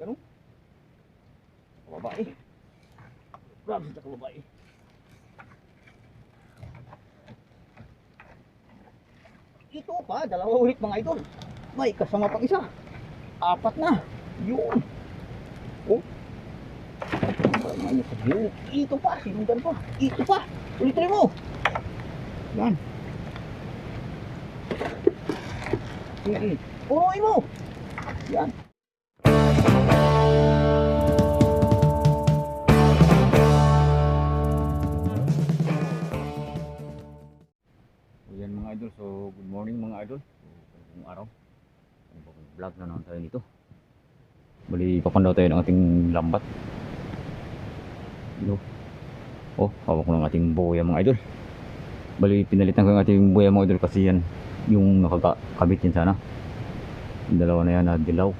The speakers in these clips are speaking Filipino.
Ganun. Babae. Grabe sa babae. Ito pa, dalawa ulit mga idol. May kasama pang isa. Apat na. Yun. Oh. Ito pa, sinundan pa. Ito pa. Ulitin mo. Yan. Puruin mo. Yan. Yan mga idol. So good morning mga idol. Bagong araw. Vlog na naman tayo nito. Bali papandaw tayo ng ating lambat. Ito. Oh, hawak ko ng ating buya mga idol. Bali pinalitan ko yung ating buya mga idol kasi yan yung nakakabit yan sana. Yung dalawa na yan na dilaw.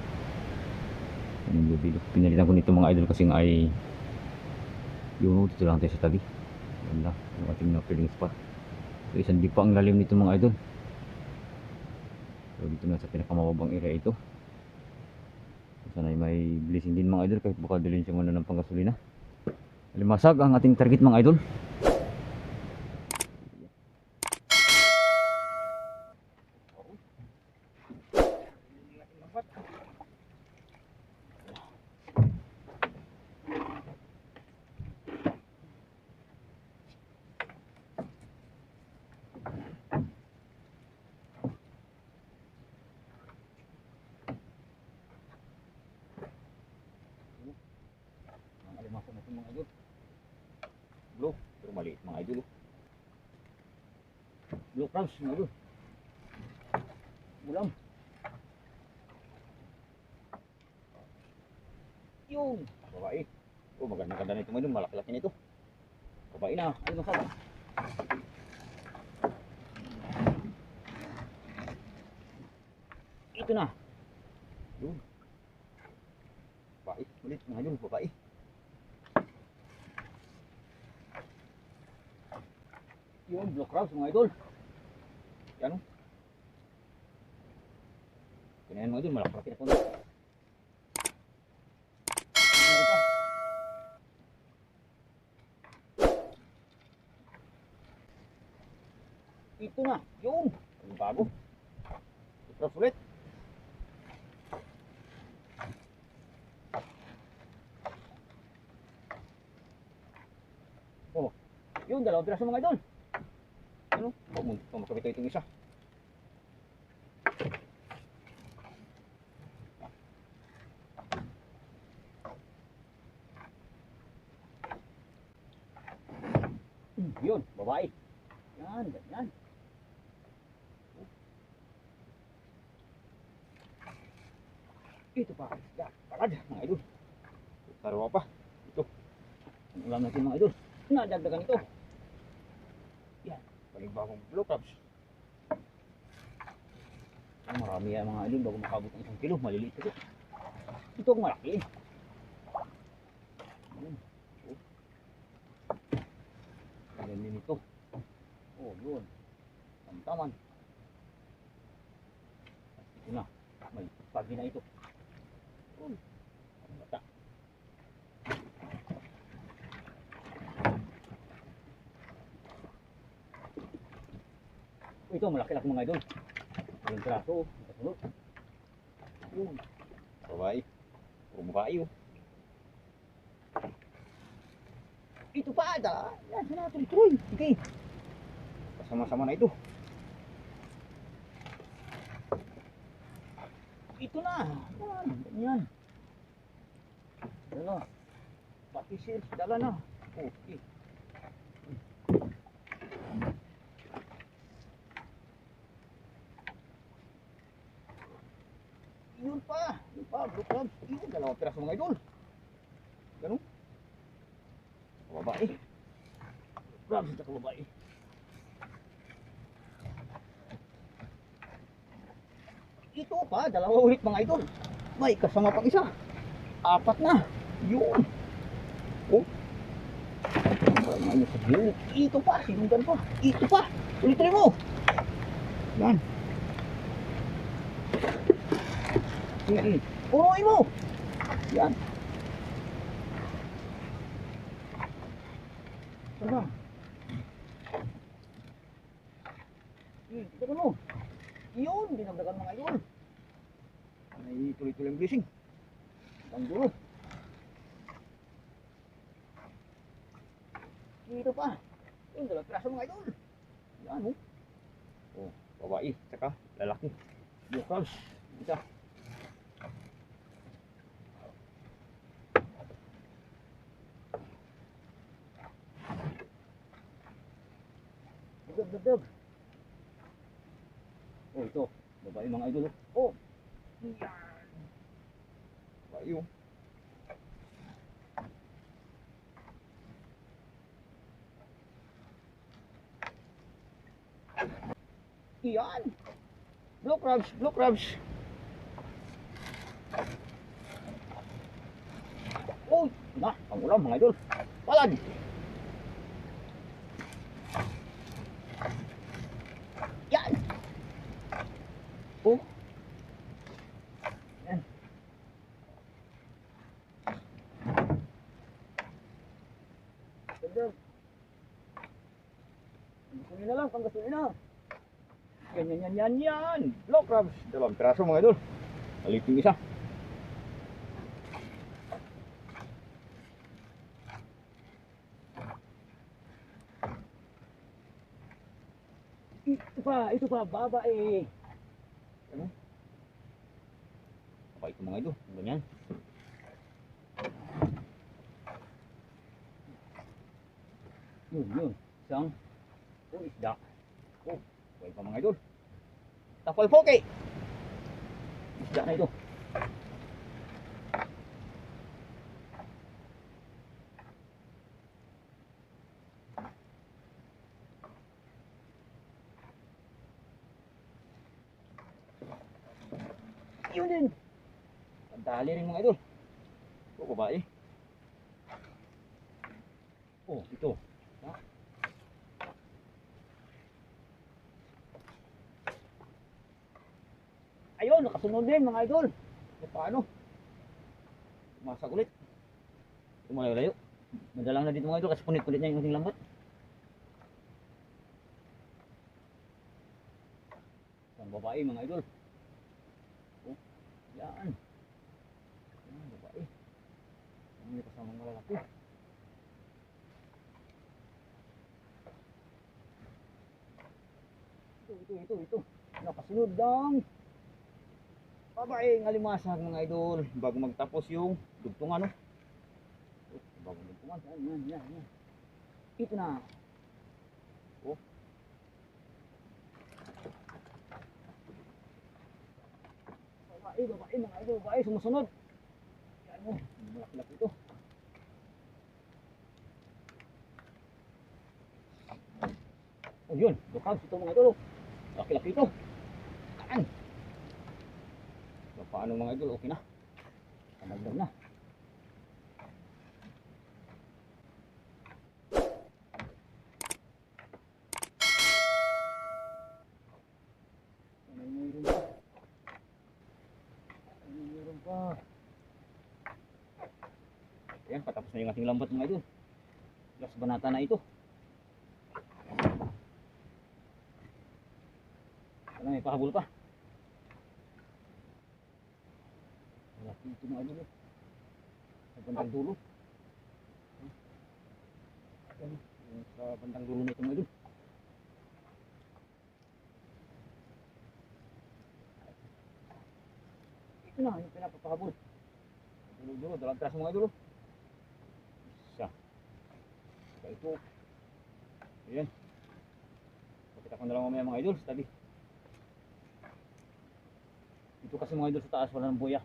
Pinalitan ko nito mga idol kasi nga ay yun, dito lang tayo sa tabi. Yan lang yung ating na-filling spot. So isang di pa ang lalim nito mga idol. So dito na sa pinakamababang area ito. Sana ay may blessing din mga idol kahit baka dalhin siya muna ng panggasolina. Limasag ang ating target mga idol. Alimasag natin mga idol. Blue, pero maliit mga idol. Blue crabs mga idol. Bulam. Yung babae. Oh, maganda nito mga idol, malaki-laki nito. Babae na, ay masarap. Ito na. Yun. Babae, ulit mga idol, babae. Yung blue crabs mga idol. Yan o. Kinayan mga idol, malaki na po na. Ito na, yun. Ang bago. Blue crabs ulit. Oh, yun, dalawang piraso mga idol. Ano? Makakabit itong isa. Yun, babae. Yan, ganyan. Ito pa. Palad, mga idol. Sarwa pa. Ito. Ang ulam natin mga idol. Nadagdagan ito. Yan. Panibagong blue crabs. Marami yan mga idol bago makabot ng 1 kilo. Maliliit ito. Ito ang malaki. Ganyan ito. Oh, yun. Tamtaman. Ito na. May pagi na ito. Ang bata. Ito malaki-laki mga idol. Yung traso, kasunod. Yun. Babae. Puro babae oh. Ito pa ada. Yan, sana tuloy-tuloy. Sige. Kasama-sama na ito. Ito na. Yan, ganyan. Dala. Pati sales, dala na. Okay. Yun pa, blue crabs. Yun, dalawang piraso mga idol. Ganun. Babae. Crabs at babae. Ito pa, dalawa ulit mga idol. May kasama pang isa. Apat na. Yun. Oh. Ito pa, sinundan pa. Ito pa. Ulitin mo. Yan. Puruin mo. Yan. Saan ba? Kita ko no. Yun, dinagdagan mga idol. May tuloy-tuloy ang blessing. Ang dulo. Dito pa. Yun, dalawang piraso mga idol. Yan oh. Oh, babae, saka lalaki. Bukas. Isa. Dug. Oh, ito. Babae mga idol. Oh. Yan. Babae oh. Yan. Blue crabs, blue crabs. Oh, nah, pangulam mga idol. Palad. Yan. Oh. Yan. Ganda. Gasolina lang, pang gasolina. Yan. Blue crabs. Dalawang piraso mga idol. Alipin isa. Ito pa, babae. Ano? Apa itu mga idol? Ganyan. Yun. Isang. Oh, isda. Oh, buhay pa mga idol. Tapal poke. Isda na ito. Yun din. Pagdali rin mga idol. O, babae. Oh, ito. Ha? Ayun, nakasunod din mga idol. E paano? Masak ulit. Tumayo-layo. Madalang na dito mga idol kasi punit-punit niya yung ating lambat. Ang babae mga idol. Oh, yan. Yan, babae. Yan yung kasamang malalaki. Ito. Nakasunod lang. Babae ng alimasag mga idol. Bago magtapos yung dugtungan, no? Bago dugtungan. Yan. Ito na. Oh. Babae mga idol. Babae sumusunod. Yan mo. Malaki-laki ito. Oh yun. Dukag ito mga idol. Laki-laki ito. Kaan. So, paano mga idol? Okay na. Kamagdag na. Mayroon pa. Ayan, patapos na yung ating lambat mga idol. Last banata na ito. Ano, may pahabol pa. Malaki ito mga idol. Sa bandang dulo. Ayan, sa bandang dulo na ito mga idol. Ito na, yung pinapapahabol. Dulo, dalang tras mga idol. Isa. Ito. Ayan. Pakita ko na lang mamaya mga idol sa tabi. Ito kasi mga idol sa taas wala ng buya.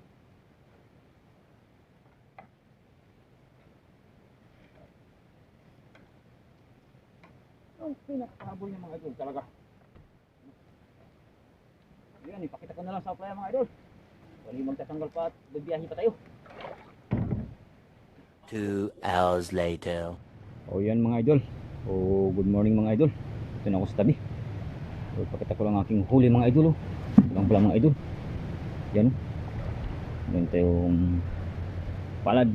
Ang pinakahabol niya mga idol talaga. Ayan, ipakita ko na lang sa playa mga idol. Wali magtatanggal pa at bibiyahe pa tayo. 2 hours later. O yan mga idol. O good morning mga idol. Ito na ako sa tabi. So, ipakita ko lang aking huli mga idol. Lang pala mga idol. Yan. Meron tayong palad.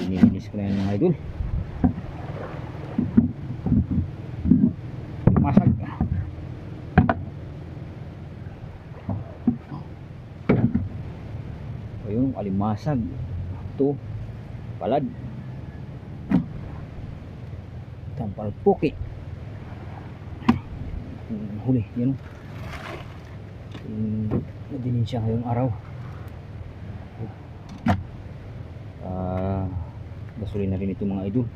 Nilinis ko na yan mga idol. Masag. Ayun, alimasag. Ito, palad. Tampal puki. Huli, yan. Nadilim siya ngayong araw. Gasolina rin ito mga idol.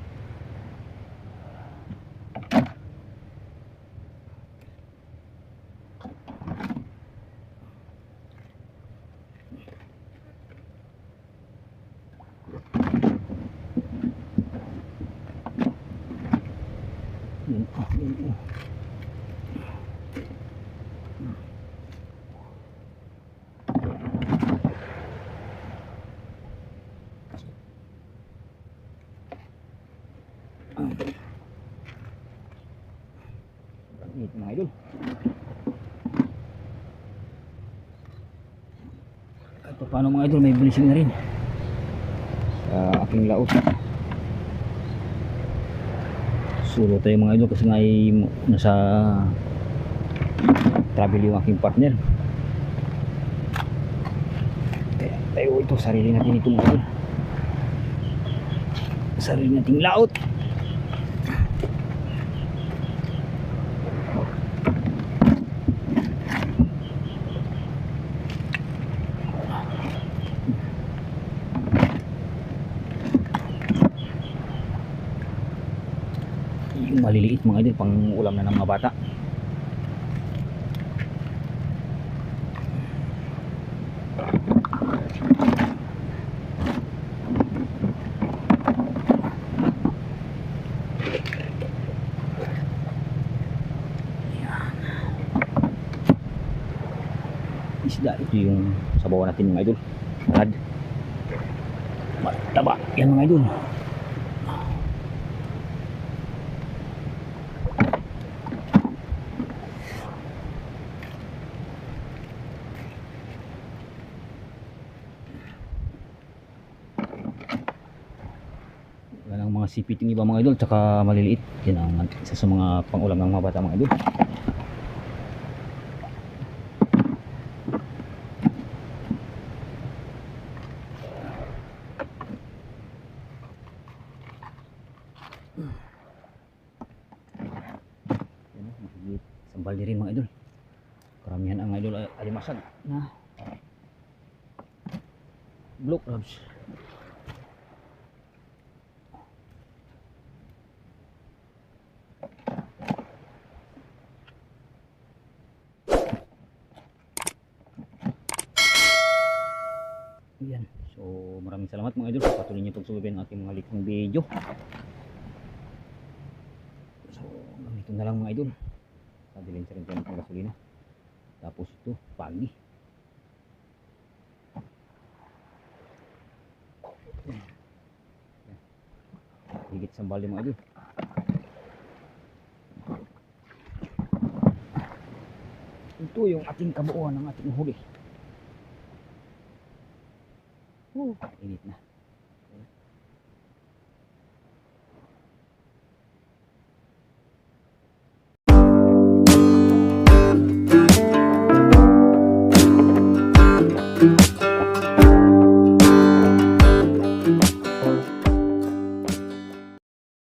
Yan, yan. Ito mga idol. Ito paano mga idol, may bilising na rin sa aking laot. Sulo tayo mga idol kasi nga ay nasa travel yung aking partner. Kaya tayo ito, sarili natin ito mga idol. Sarili nating laot. Yung maliliit mga idol, pang ulam na ng mga bata. Isda, ito yung sabawan natin mga idol. Salad. Mataba yan mga idol. Yan ang mga sipit yung iba mga idol, tsaka maliliit. Yan ang isa sa mga pangulam ng mga bata mga idol. Yan, sambal din rin mga idol. Karamihan ang idol ay alimasag na blue crabs. Yan. So maraming salamat mga idol sa patuloy niyo pagsubaybay ng ating mga likang video. So ganito na lang mga idol. Pabilin sa rin tayo ng gasolina. Tapos ito, pagi. Higit sa bali mga idol. Ito yung ating kabuuan ng ating huli. Init na.